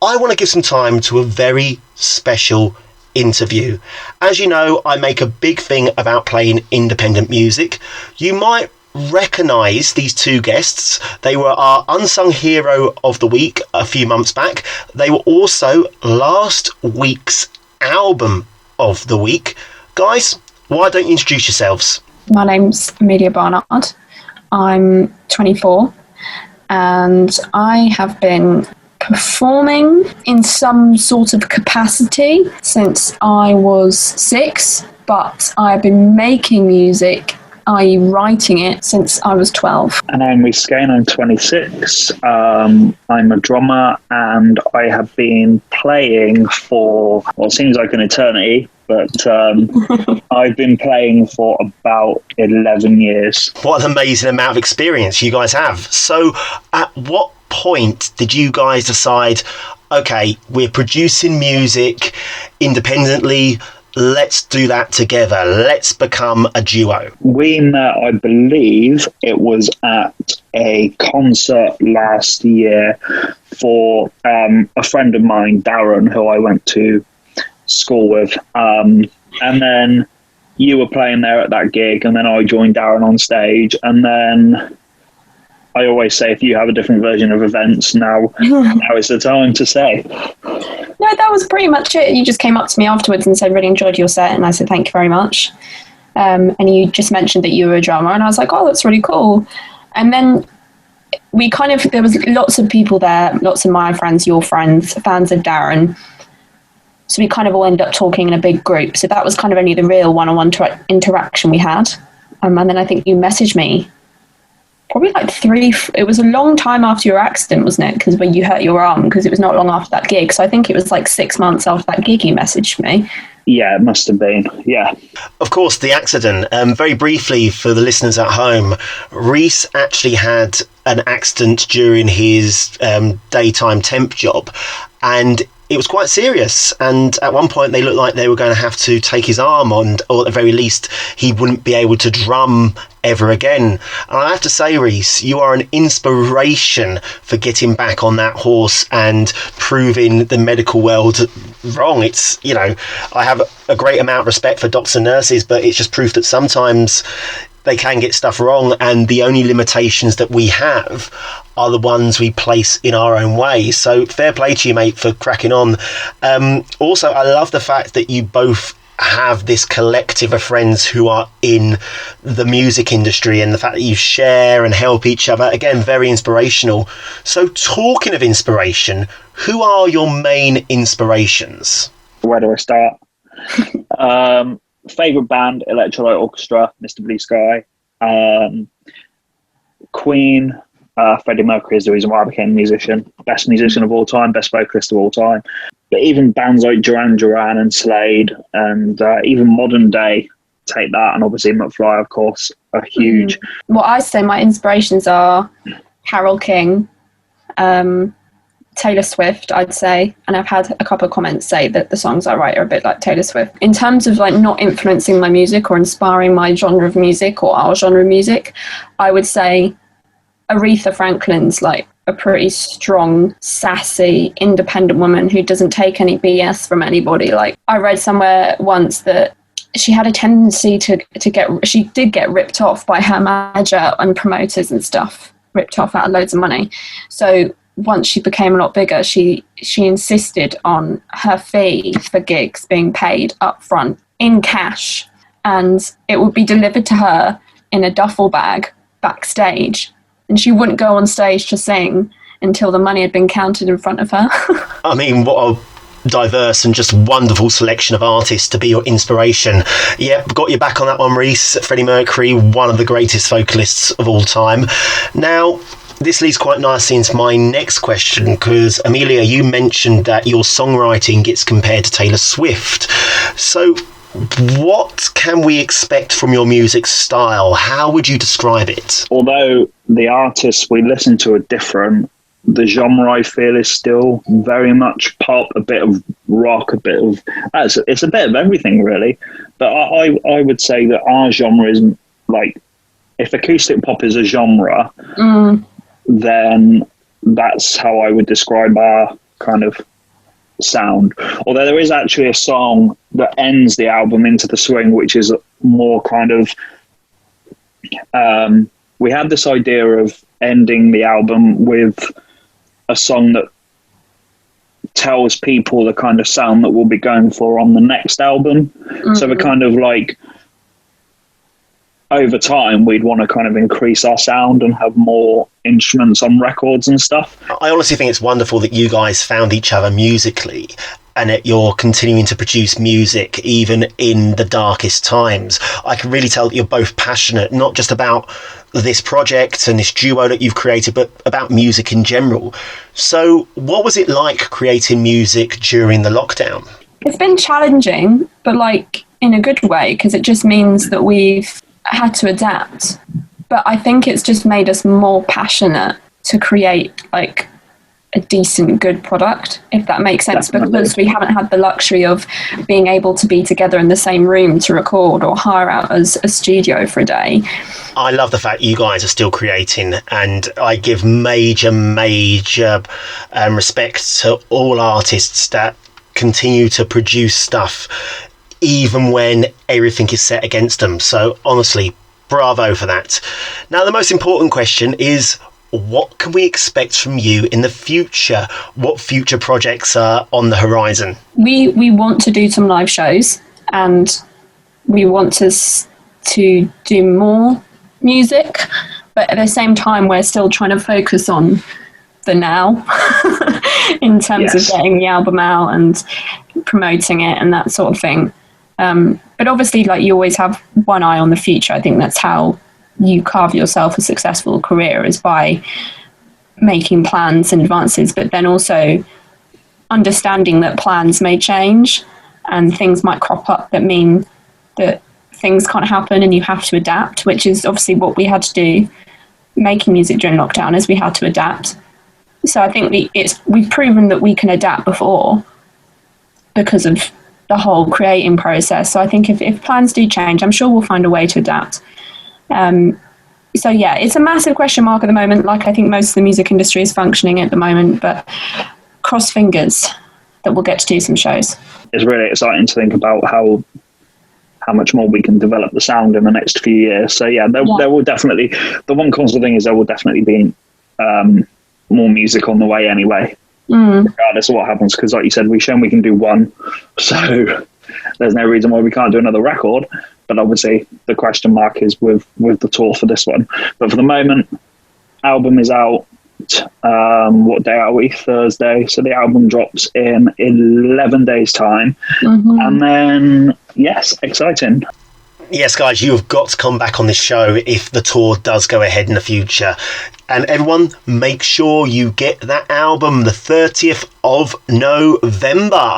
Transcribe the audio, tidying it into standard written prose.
I want to give some time to a very special interview. As you know, I make a big thing about playing independent music. You might recognise these two guests. They were our unsung hero of the week a few months back. They were also last week's album of the week. Guys, why don't you introduce yourselves? My name's Amelia Barnard. I'm 24 and I have been performing in some sort of capacity since I was 6, but I've been making music, i.e. writing it, since I was 12. And I'm Reece Skane, I'm 26. I'm a drummer and I have been playing for, well, it seems like an eternity, but I've been playing for about 11 years. What an amazing amount of experience you guys have. So at what point did you guys decide, okay, we're producing music independently, let's do that together, let's become a duo? We met, I believe it was at a concert last year for a friend of mine, Darren, who I went to school with, and then you were playing there at that gig, and then I joined Darren on stage, and then I always say, if you have a different version of events, now is the time to say. No, that was pretty much it. You just came up to me afterwards and said, really enjoyed your set, and I said, thank you very much. And you just mentioned that you were a drummer, and I was like, oh, that's really cool. And then there was lots of people there, lots of my friends, your friends, fans of Darren. So we kind of all ended up talking in a big group. So that was kind of only the real one-on-one interaction we had. And then I think you messaged me probably like it was a long time after your accident, wasn't it? Because when you hurt your arm, because it was not long after that gig. So I think it was like 6 months after that gig you messaged me. Yeah, it must have been. Yeah. Of course, the accident. Very briefly for the listeners at home, Reece actually had an accident during his daytime temp job, and it was quite serious, and at one point they looked like they were going to have to take his arm on, or at the very least he wouldn't be able to drum ever again. And I have to say, Reece, you are an inspiration for getting back on that horse and proving the medical world wrong. It's, you know, I have a great amount of respect for doctors and nurses, but it's just proof that sometimes they can get stuff wrong, and the only limitations that we have are the ones we place in our own way. So fair play to you, mate, for cracking on. Also, I love the fact that you both have this collective of friends who are in the music industry, and the fact that you share and help each other, again, very inspirational. So talking of inspiration, who are your main inspirations? Where do I start? Favourite band, Electrolyte Orchestra, Mr. Blue Sky. Queen, Freddie Mercury is the reason why I became a musician. Best musician of all time, best vocalist of all time. But even bands like Duran Duran and Slade, and even modern day, take that, and obviously McFly, of course, are huge. Well, I say my inspirations are Carole King, Taylor Swift, I'd say, and I've had a couple of comments say that the songs I write are a bit like Taylor Swift. In terms of like not influencing my music or inspiring my genre of music or our genre of music, I would say Aretha Franklin's like a pretty strong, sassy, independent woman who doesn't take any BS from anybody. Like, I read somewhere once that she had a tendency she did get ripped off by her manager and promoters and stuff, ripped off out of loads of money. So once she became a lot bigger, she insisted on her fee for gigs being paid up front in cash, and it would be delivered to her in a duffel bag backstage, and she wouldn't go on stage to sing until the money had been counted in front of her. I mean, what a diverse and just wonderful selection of artists to be your inspiration. Yep, got you back on that one, Reece. Freddie Mercury, one of the greatest vocalists of all time. Now, this leads quite nicely into my next question, because Amelia, you mentioned that your songwriting gets compared to Taylor Swift. So what can we expect from your music style? How would you describe it? Although the artists we listen to are different, the genre, I feel, is still very much pop, a bit of rock, a bit of... It's a bit of everything, really. But I would say that our genre is, like, if acoustic pop is a genre, then that's how I would describe our kind of sound. Although there is actually a song that ends the album, Into the Swing, which is more kind of we had this idea of ending the album with a song that tells people the kind of sound that we'll be going for on the next album. So we're kind of like, over time, we'd want to kind of increase our sound and have more instruments on records and stuff. I honestly think it's wonderful that you guys found each other musically, and that you're continuing to produce music even in the darkest times. I can really tell that you're both passionate, not just about this project and this duo that you've created, but about music in general. So what was it like creating music during the lockdown? It's been challenging, but like in a good way, because it just means that we've had to adapt. But I think it's just made us more passionate to create like a decent, good product, if that makes sense. Definitely. Because we haven't had the luxury of being able to be together in the same room to record or hire out as a studio for a day. I love the fact you guys are still creating, and I give major respect to all artists that continue to produce stuff even when everything is set against them. So honestly, bravo for that. Now, the most important question is, what can we expect from you in the future? What future projects are on the horizon? We want to do some live shows, and we want to do more music, but at the same time we're still trying to focus on the now in terms of getting the album out and promoting it and that sort of thing. But obviously, like, you always have one eye on the future. I think that's how you carve yourself a successful career, is by making plans and advances, but then also understanding that plans may change and things might crop up that mean that things can't happen and you have to adapt, which is obviously what we had to do making music during lockdown, is we had to adapt. So I think we've proven that we can adapt before because of the whole creating process. So I think if plans do change, I'm sure we'll find a way to adapt. So yeah, it's a massive question mark at the moment, like I think most of the music industry is functioning at the moment, but cross fingers that we'll get to do some shows. It's really exciting to think about how much more we can develop the sound in the next few years. So yeah, there will definitely, the one constant thing is there will definitely be more music on the way anyway, regardless of what happens, because like you said, we've shown we can do one, so there's no reason why we can't do another record. But obviously the question mark is with the tour for this one. But for the moment, album is out. What day are we? Thursday. So the album drops in 11 days time. And then, yes, exciting. Yes, guys, you have got to come back on this show if the tour does go ahead in the future. And everyone, make sure you get that album the 30th of November.